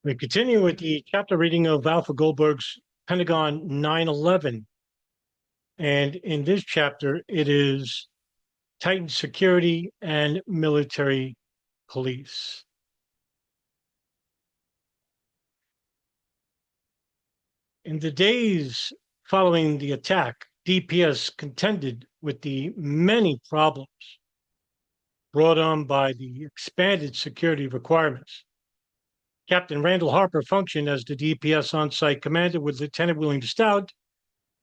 We continue with the chapter reading of Alpha Goldberg's Pentagon 9/11. And in this chapter, it is Titan security and military police. In the days following the attack, DPS contended with the many problems brought on by the expanded security requirements. Captain Randall Harper functioned as the DPS on-site commander with Lieutenant William Stout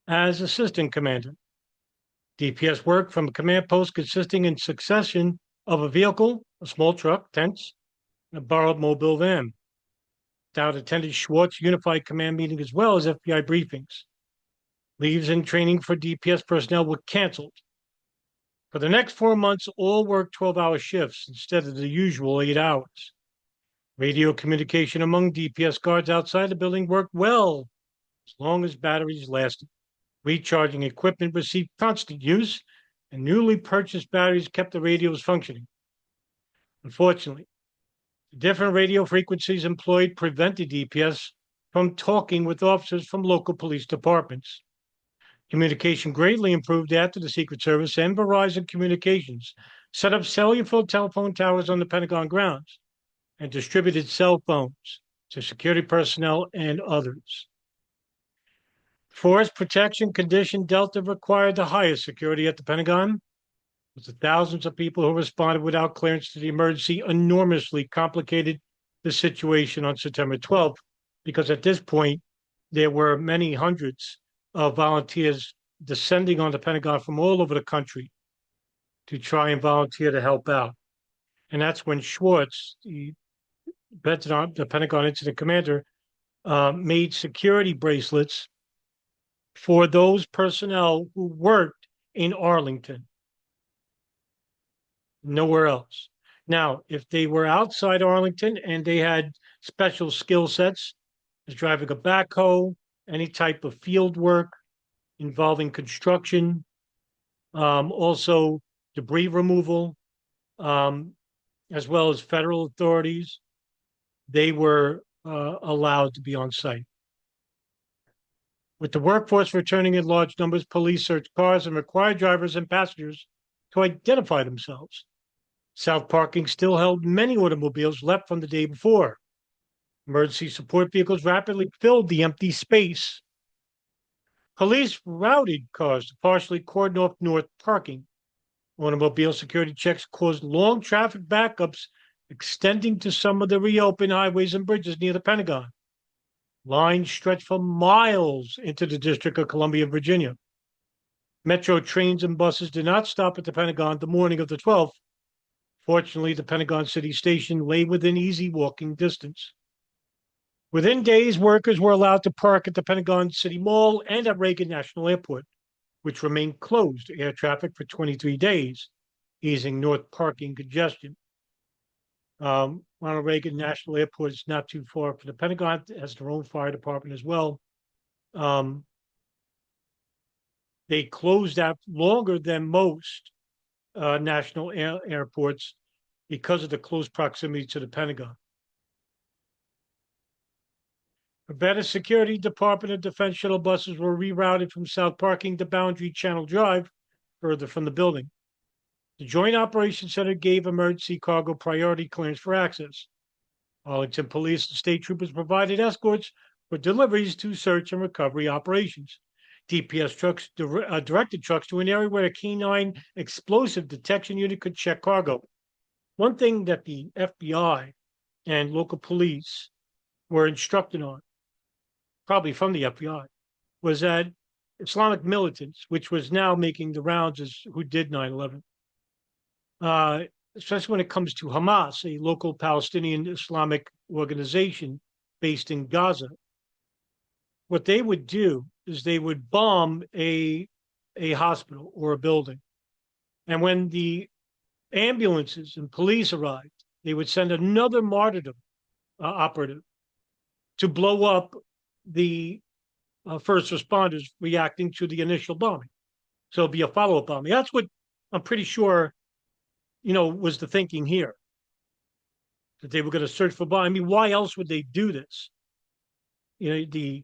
as assistant commander. DPS worked from a command post consisting in succession of a vehicle, a small truck, tents, and a borrowed mobile van. Stout attended Schwartz Unified Command meeting as well as FBI briefings. Leaves and training for DPS personnel were canceled. For the next 4 months, all worked 12-hour shifts instead of the usual 8 hours. Radio communication among DPS guards outside the building worked well as long as batteries lasted. Recharging equipment received constant use, and newly purchased batteries kept the radios functioning. Unfortunately, the different radio frequencies employed prevented DPS from talking with officers from local police departments. Communication greatly improved after the Secret Service and Verizon Communications set up cellular telephone towers on the Pentagon grounds and distributed cell phones to security personnel and others. Force protection condition Delta required the highest security at the Pentagon. With the thousands of people who responded without clearance to the emergency enormously complicated the situation on September 12th, because at this point, there were many hundreds of volunteers descending on the Pentagon from all over the country to try and volunteer to help out. And that's when Schwartz, the Pentagon incident commander, made security bracelets for those personnel who worked in Arlington, nowhere else. Now, if they were outside Arlington and they had special skill sets, as driving a backhoe, any type of field work involving construction, also debris removal, as well as federal authorities, they were allowed to be on site. With the workforce returning in large numbers, police searched cars and required drivers and passengers to identify themselves. South Parking still held many automobiles left from the day before. Emergency support vehicles rapidly filled the empty space. Police routed cars to partially cordon off North Parking. Automobile security checks caused long traffic backups extending to some of the reopened highways and bridges near the Pentagon. Lines stretched for miles into the District of Columbia, Virginia. Metro trains and buses did not stop at the Pentagon the morning of the 12th. Fortunately, the Pentagon City Station lay within easy walking distance. Within days, workers were allowed to park at the Pentagon City Mall and at Reagan National Airport, which remained closed to air traffic for 23 days, easing North Parking congestion. Ronald Reagan National Airport is not too far from the Pentagon. It has their own fire department as well. They closed that longer than most national airports because of the close proximity to the Pentagon. For better security, Department of Defense shuttle buses were rerouted from South Parking to Boundary Channel Drive, further from the building. The Joint Operations Center gave emergency cargo priority clearance for access. Arlington Police and state troopers provided escorts for deliveries to search and recovery operations. DPS trucks directed trucks to an area where a canine explosive detection unit could check cargo. One thing that the FBI and local police were instructed on, probably from the FBI, was that Islamic militants, which was now making the rounds as who did 9/11, especially when it comes to Hamas, a local Palestinian Islamic organization based in Gaza, what they would do is they would bomb a hospital or a building. And when the ambulances and police arrived, they would send another martyrdom operative to blow up the first responders reacting to the initial bombing. So it'd be a follow-up bombing. That's what I'm pretty sure, was the thinking here. that they were going to search for bombs. I mean, why else would they do this? The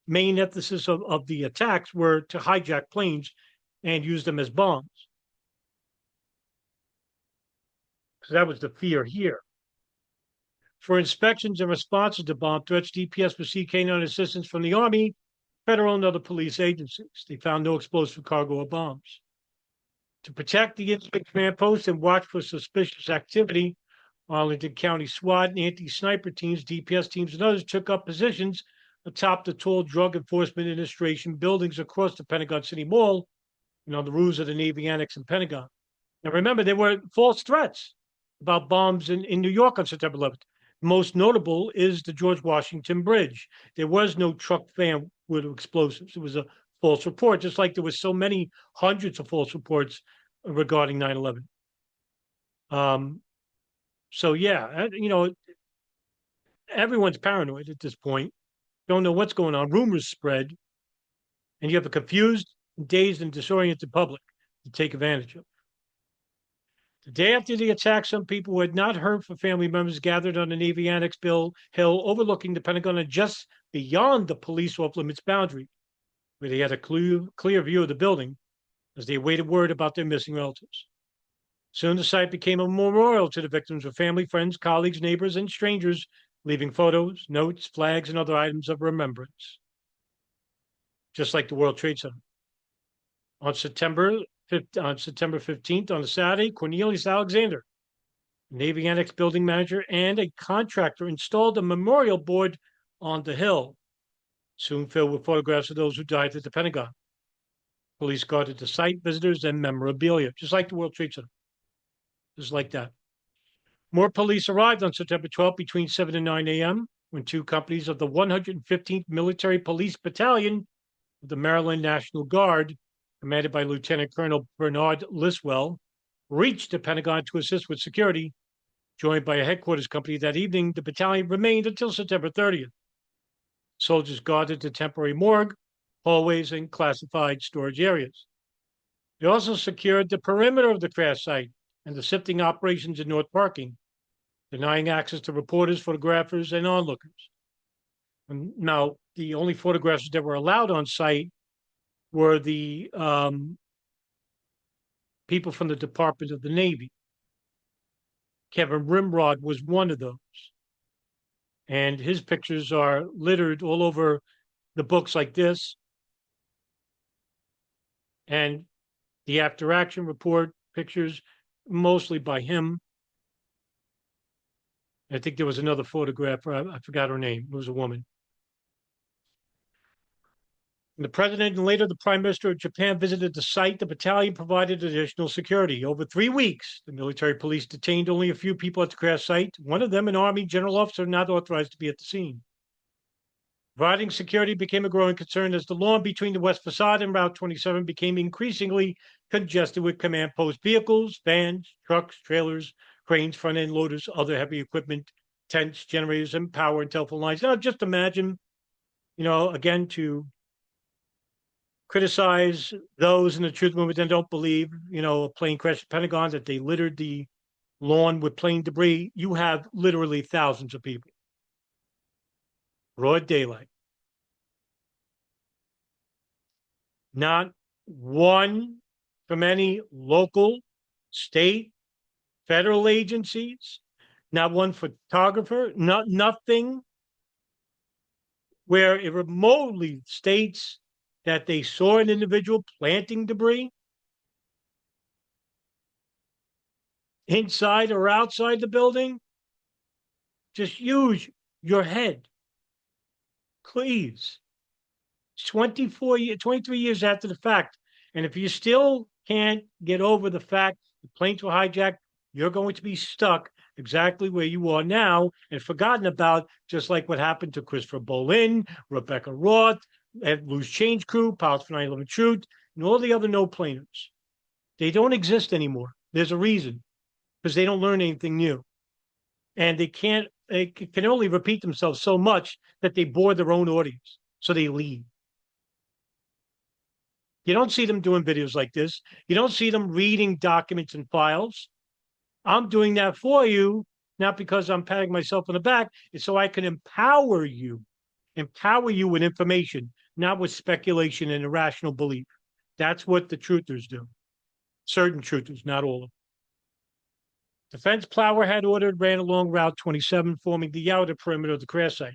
main emphasis of the attacks were to hijack planes and use them as bombs. So that was the fear here. For inspections and responses to bomb threats, DPS received canine assistance from the Army, federal, and other police agencies. They found no explosive cargo or bombs. To protect the incident command post and watch for suspicious activity, Arlington County SWAT and anti-sniper teams, DPS teams, and others took up positions atop the tall Drug Enforcement Administration buildings across the Pentagon City Mall, on the roofs of the Navy Annex and Pentagon. Now, remember, there were false threats about bombs in New York on September 11th. Most notable is the George Washington Bridge. There was no truck van with explosives. It was a false report, just like there were so many hundreds of false reports regarding 9/11. So yeah, everyone's paranoid at this point. Don't know what's going on. Rumors spread, and you have a confused, dazed, and disoriented public to take advantage of. The day after the attack, some people who had not heard from family members gathered on the Navy Annex Hill overlooking the Pentagon and just beyond the police off-limits boundary, where they had a clear view of the building as they awaited word about their missing relatives. Soon the site became a memorial to the victims, with family, friends, colleagues, neighbors, and strangers leaving photos, notes, flags, and other items of remembrance. Just like the World Trade Center. On September 15th, on a Saturday, Cornelius Alexander, Navy Annex building manager and a contractor, installed a memorial board on the hill, soon filled with photographs of those who died at the Pentagon. Police guarded the site, visitors, and memorabilia, just like the World Trade Center. Just like that. More police arrived on September 12th between 7 and 9 a.m. when two companies of the 115th Military Police Battalion of the Maryland National Guard, commanded by Lieutenant Colonel Bernard Liswell, reached the Pentagon to assist with security. Joined by a headquarters company that evening, the battalion remained until September 30th. Soldiers guarded the temporary morgue, hallways, and classified storage areas. They also secured the perimeter of the crash site and the sifting operations in North Parking, denying access to reporters, photographers, and onlookers. And now, the only photographers that were allowed on site were the people from the Department of the Navy. Kevin Rimrod was one of those. And his pictures are littered all over the books like this. And the after action report pictures, mostly by him. I think there was another photographer. I forgot her name. It was a woman. And the president and later the prime minister of Japan visited the site. The battalion provided additional security. Over 3 weeks, the military police detained only a few people at the crash site, one of them an Army general officer not authorized to be at the scene. Providing security became a growing concern as the lawn between the West Facade and Route 27 became increasingly congested with command post vehicles, vans, trucks, trailers, cranes, front-end loaders, other heavy equipment, tents, generators, and power and telephone lines. Now, just imagine, again, to criticize those in the truth movement that don't believe, a plane crashed at the Pentagon, that they littered the lawn with plane debris. You have literally thousands of people. Broad daylight. Not one from any local, state, federal agencies, not one photographer, nothing where it remotely states that they saw an individual planting debris inside or outside the building. Just use your head, please. 23 years after the fact. And if you still can't get over the fact the planes were hijacked, you're going to be stuck exactly where you are now and forgotten about, just like what happened to Christopher Bolin, Rebecca Roth, Loose Change Crew, Pilots for 9/11 Truth, and all the other no-planers. They don't exist anymore. There's a reason, because they don't learn anything new. And they can only repeat themselves so much that they bore their own audience. So they leave. You don't see them doing videos like this. You don't see them reading documents and files. I'm doing that for you not because I'm patting myself on the back. It's so I can empower you with information, not with speculation and irrational belief. That's what the truthers do. Certain truthers, not all of them. Defense Plower had ordered ran along Route 27, forming the outer perimeter of the crash site.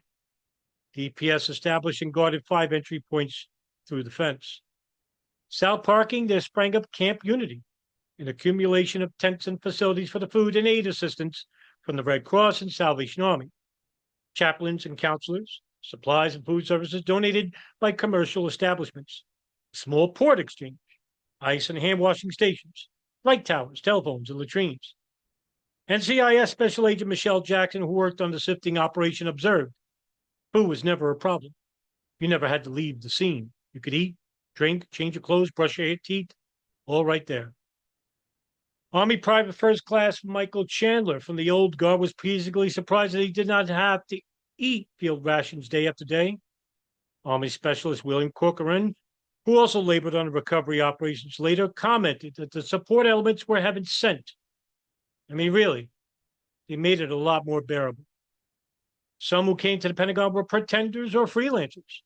DPS established and guarded 5 entry points through the fence. South parking, there sprang up Camp Unity, an accumulation of tents and facilities for the food and aid assistance from the Red Cross and Salvation Army. Chaplains and counselors, supplies and food services donated by commercial establishments, a small port exchange, ice and hand washing stations, light towers, telephones, and latrines. NCIS Special Agent Michelle Jackson, who worked on the sifting operation, observed food was never a problem. You never had to leave the scene. You could eat, drink, change your clothes, brush your teeth, all right there. Army Private First Class Michael Chandler from the old guard was pleasingly surprised that he did not have to eat field rations day after day. Army Specialist William Corcoran, who also labored on the recovery operations later, commented that the support elements were heaven sent. I mean, really, they made it a lot more bearable. Some who came to the Pentagon were pretenders or freelancers.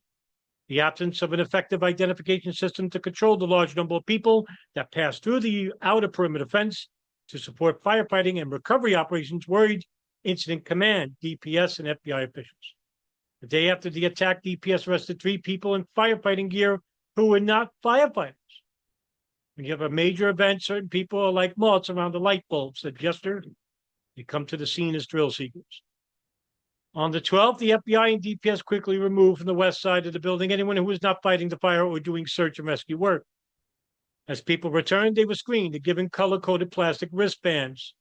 The absence of an effective identification system to control the large number of people that passed through the outer perimeter fence to support firefighting and recovery operations worried Incident Command, DPS, and FBI officials. The day after the attack, DPS arrested 3 people in firefighting gear who were not firefighters. When you have a major event, certain people are like moths around the light bulb, said Jester. They come to the scene as thrill seekers. On the 12th, the FBI and DPS quickly removed from the west side of the building anyone who was not fighting the fire or doing search and rescue work. As people returned, they were screened and given color-coded plastic wristbands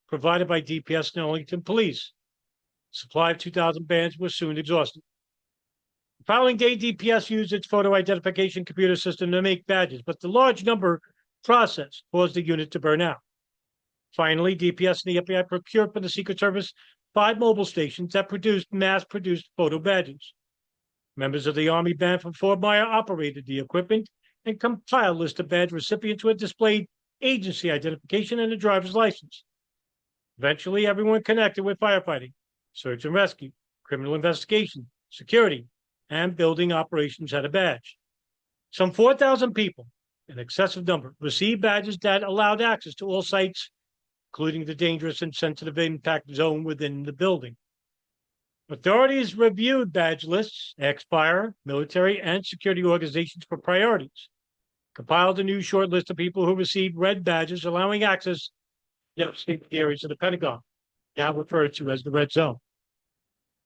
provided by DPS and Arlington Police. Supply of 2,000 bands was soon exhausted. The following day, DPS used its photo identification computer system to make badges, but the large number process caused the unit to burn out. Finally, DPS and the FBI procured from the Secret Service 5 mobile stations that mass-produced photo badges. Members of the Army Band from Fort Myer operated the equipment and compiled a list of badge recipients who had displayed agency identification and a driver's license. Eventually, everyone connected with firefighting, search and rescue, criminal investigation, security, and building operations had a badge. Some 4,000 people, an excessive number, received badges that allowed access to all sites, including the dangerous and sensitive impact zone within the building. Authorities reviewed badge lists, ex-fire, military, and security organizations for priorities, compiled a new short list of people who received red badges, allowing access to areas of the Pentagon, now referred to as the Red Zone.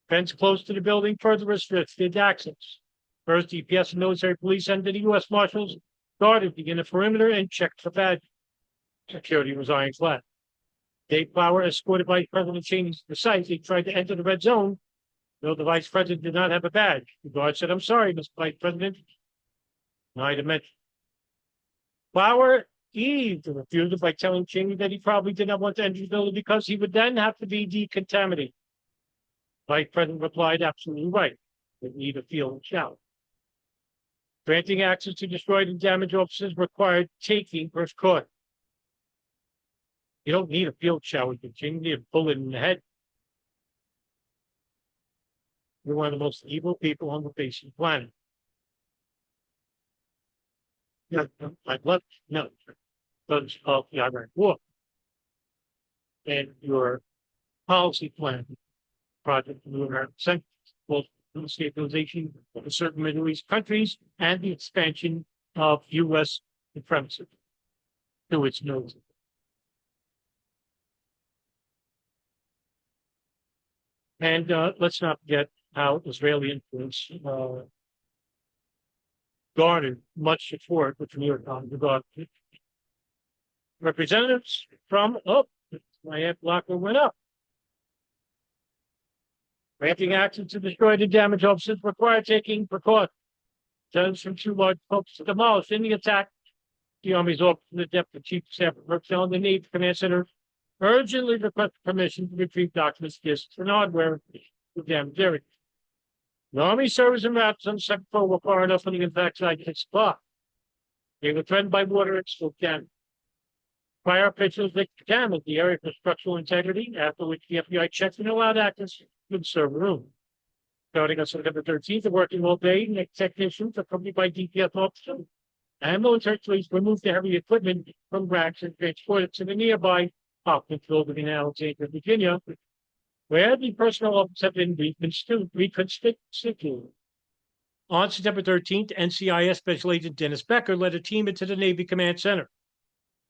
Fence close to the building further restricted access. First, DPS and military police and the U.S. Marshals guarded the inner perimeter and checked for badges. Security was ironclad. Dave Plower, escorted Vice President Cheney to the site, they tried to enter the red zone, though the Vice President did not have a badge. The guard said, "I'm sorry, Mr. Vice President." Denied a mention. Plower eased the refusal by telling Cheney that he probably did not want to enter the building because he would then have to be decontaminated. Vice President replied, "Absolutely right. We need a field shower." Granting access to destroyed and damaged offices required taking first court. You don't need a field shower, you need a bullet in the head. You're one of the most evil people on the face of the planet. Yeah, I'd love to know because of the Iraq War and your policy plan project in the American Century, both the stabilization of certain Middle East countries and the expansion of U.S. supremacy to its nose. And let's not forget how Israeli influence garnered much support with the New York Times regard. Representatives from, my ad blocker went up. Granting access to destroyed and damaged offices required taking precautions. Guns from 2 large folks demolished in the attack. The Army's office of the Deputy Chief of Staff of Personnel and the Navy Command Center urgently requested permission to retrieve documents, disks, and hardware to damaged areas. The Army servers and routes on the second floor were far enough from the impact site to supply. They were threatened by water and smoke damage. Prior officials examined the area for structural integrity, after which the FBI checked and allowed access to the server room. Starting on September 13th, the working all day, technicians accompanied by DPS officers and military police removed the heavy equipment from racks and transported it to the nearby Hoffman building in Alexandria, Virginia, where the personnel officers have been reconstituted. On September 13th, NCIS Special Agent Dennis Becker led a team into the Navy Command Center.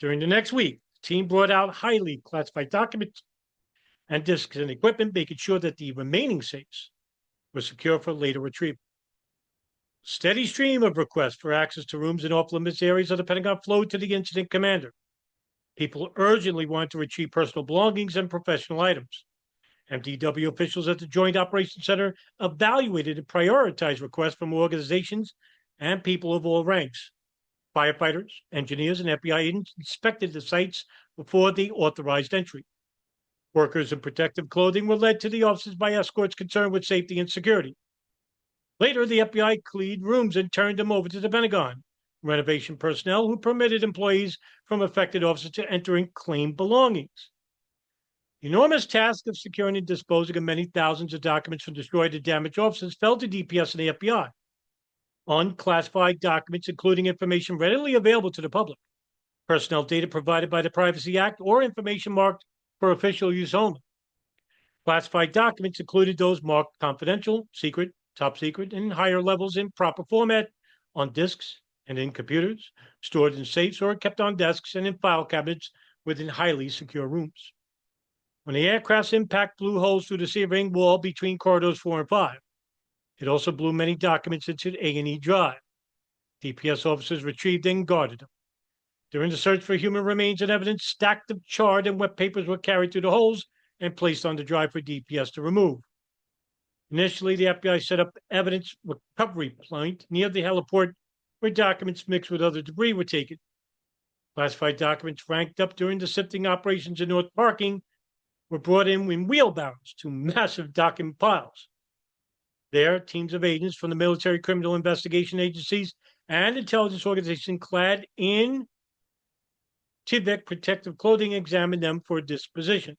During the next week, the team brought out highly classified documents and disks and equipment, making sure that the remaining safes were secure for later retrieval. A steady stream of requests for access to rooms in off-limits areas of the Pentagon flowed to the incident commander. People urgently wanted to retrieve personal belongings and professional items. MDW officials at the Joint Operations Center evaluated and prioritized requests from organizations and people of all ranks. Firefighters, engineers, and FBI agents inspected the sites before the authorized entry. Workers in protective clothing were led to the offices by escorts concerned with safety and security. Later, the FBI cleared rooms and turned them over to the Pentagon renovation personnel who permitted employees from affected offices to enter and claim belongings. The enormous task of securing and disposing of many thousands of documents from destroyed and damaged offices fell to DPS and the FBI. Unclassified documents, including information readily available to the public, personnel data provided by the Privacy Act, or information marked for official use only. Classified documents included those marked confidential, secret, top secret, and higher levels in proper format on disks and in computers, stored in safes or kept on desks and in file cabinets within highly secure rooms. When the aircraft's impact blew holes through the ceiling wall between corridors 4 and 5, it also blew many documents into A&E Drive. DPS officers retrieved and guarded them. During the search for human remains and evidence, stacks of charred and wet papers were carried through the holes and placed on the drive for DPS to remove. Initially, the FBI set up evidence recovery point near the heliport where documents mixed with other debris were taken. Classified documents ranked up during the sifting operations in North Parking were brought in wheelbarrows to massive document piles. There, teams of agents from the military criminal investigation agencies and intelligence organizations clad in TVEC protective clothing examined them for disposition.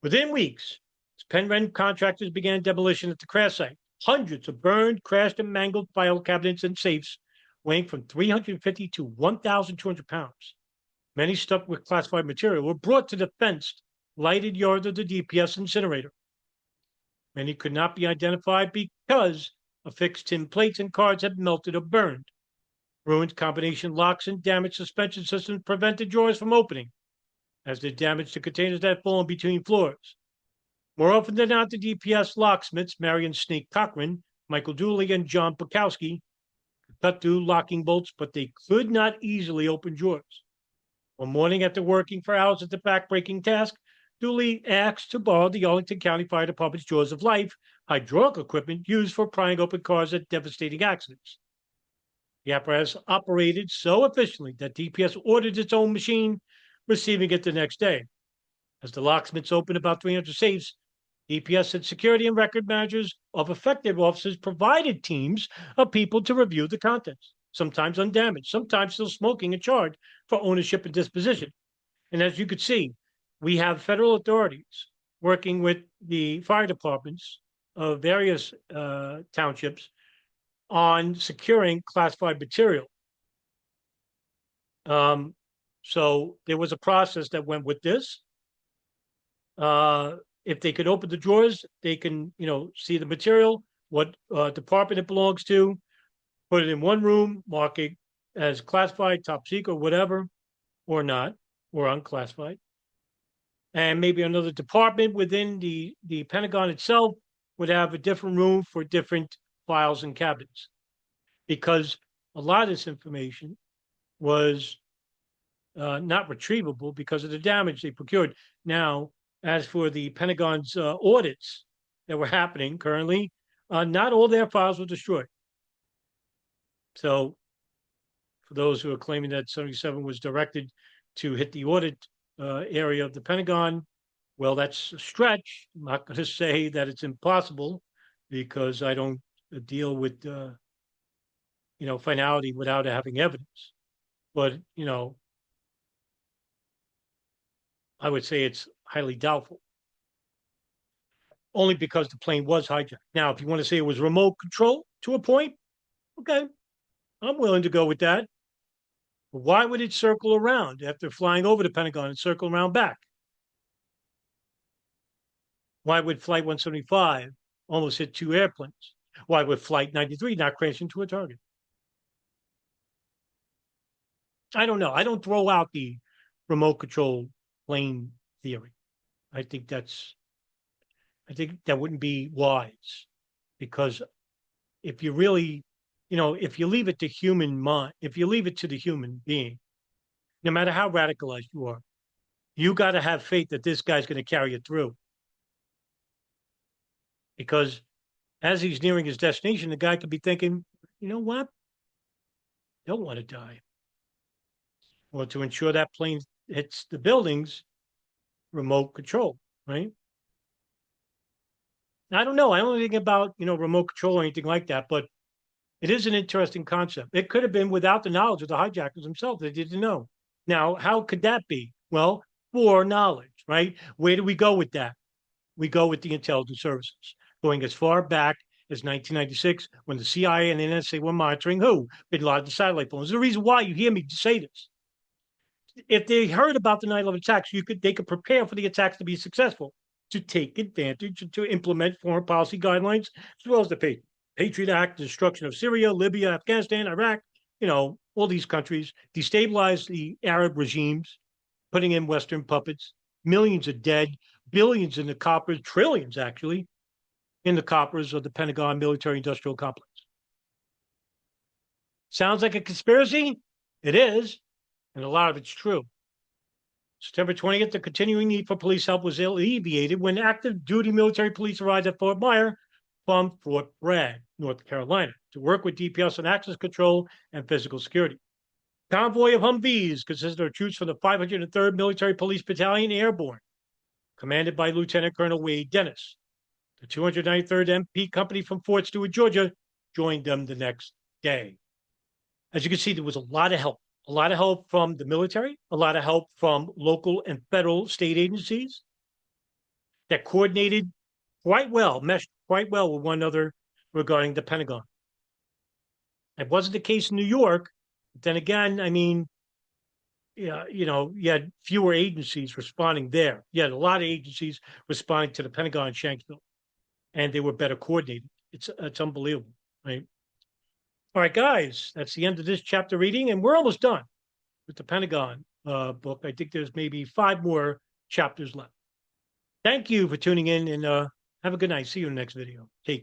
Within weeks, as Penryn contractors began demolition at the crash site, hundreds of burned, crashed, and mangled file cabinets and safes weighing from 350 to 1,200 pounds, many stuffed with classified material, were brought to the fenced, lighted yard of the DPS incinerator. Many could not be identified because affixed tin plates and cards had melted or burned. Ruined combination locks and damaged suspension systems prevented drawers from opening, as did damage to containers that had fallen between floors. More often than not, the DPS locksmiths, Marion Snake Cochran, Michael Dooley, and John Bukowski, could cut through locking bolts, but they could not easily open drawers. One morning, after working for hours at the back-breaking task, Dooley asked to borrow the Arlington County Fire Department's Jaws of Life hydraulic equipment used for prying open cars at devastating accidents. The apparatus operated so efficiently that DPS ordered its own machine, receiving it the next day. As the locksmiths opened about 300 safes, DPS and security and record managers of affected offices provided teams of people to review the contents, sometimes undamaged, sometimes still smoking and charred for ownership and disposition. And as you could see, we have federal authorities working with the fire departments of various townships on securing classified material. So there was a process that went with this. If they could open the drawers, they can, see the material, what department it belongs to, put it in one room, mark it as classified, top secret, whatever, or not, or unclassified. And maybe another department within the Pentagon itself would have a different room for different files and cabinets, because a lot of this information was not retrievable because of the damage they procured. Now, as for the Pentagon's audits that were happening currently, not all their files were destroyed. So for those who are claiming that 77 was directed to hit the audit area of the Pentagon, well, that's a stretch. I'm not going to say that it's impossible, because I don't deal with, finality without having evidence. But, I would say it's highly doubtful, only because the plane was hijacked. Now, if you want to say it was remote control to a point, okay, I'm willing to go with that. But why would it circle around after flying over the Pentagon and circle around back? Why would Flight 175 almost hit two airplanes? Why would Flight 93 not crash into a target? I don't know. I don't throw out the remote control plane theory. I think that's I think that wouldn't be wise, because if you really, if you leave it to human mind, if you leave it to the human being, no matter how radicalized you are, you got to have faith that this guy's going to carry it through. Because as he's nearing his destination, the guy could be thinking, you know what? Don't want to die. Well, to ensure that plane hits the buildings, remote control, right? I don't know. I don't think about, remote control or anything like that, but it is an interesting concept. It could have been without the knowledge of the hijackers themselves. They didn't know. Now, how could that be? Well, foreknowledge, right? Where do we go with that? We go with the intelligence services, going as far back as 1996, when the CIA and the NSA were monitoring who? Bin Laden's satellite phones. The reason why you hear me say this, if they heard about the 9/11 attacks, they could prepare for the attacks to be successful, to take advantage and to implement foreign policy guidelines, as well as the Patriot Act, the destruction of Syria, Libya, Afghanistan, Iraq, all these countries, destabilize the Arab regimes, putting in Western puppets, millions of dead, billions in the coppers, trillions actually, in the coppers of the Pentagon military industrial complex. Sounds like a conspiracy? It is, and a lot of it's true. September 20th, the continuing need for police help was alleviated when active duty military police arrived at Fort Myer from Fort Bragg, North Carolina, to work with DPS on access control and physical security. Convoy of Humvees consisted of troops from the 503rd Military Police Battalion Airborne, commanded by Lieutenant Colonel Wade Dennis. The 293rd MP Company from Fort Stewart, Georgia, joined them the next day. As you can see, there was a lot of help from the military, a lot of help from local and federal state agencies that coordinated quite well, meshed quite well with one another regarding the Pentagon. It wasn't the case in New York. But then again, I mean, yeah, you had fewer agencies responding there. You had a lot of agencies responding to the Pentagon in Shanksville, and they were better coordinated. It's unbelievable, right? All right, guys, that's the end of this chapter reading, and we're almost done with the Pentagon book. I think there's maybe 5 more chapters left. Thank you for tuning in, and have a good night. See you in the next video. Take care.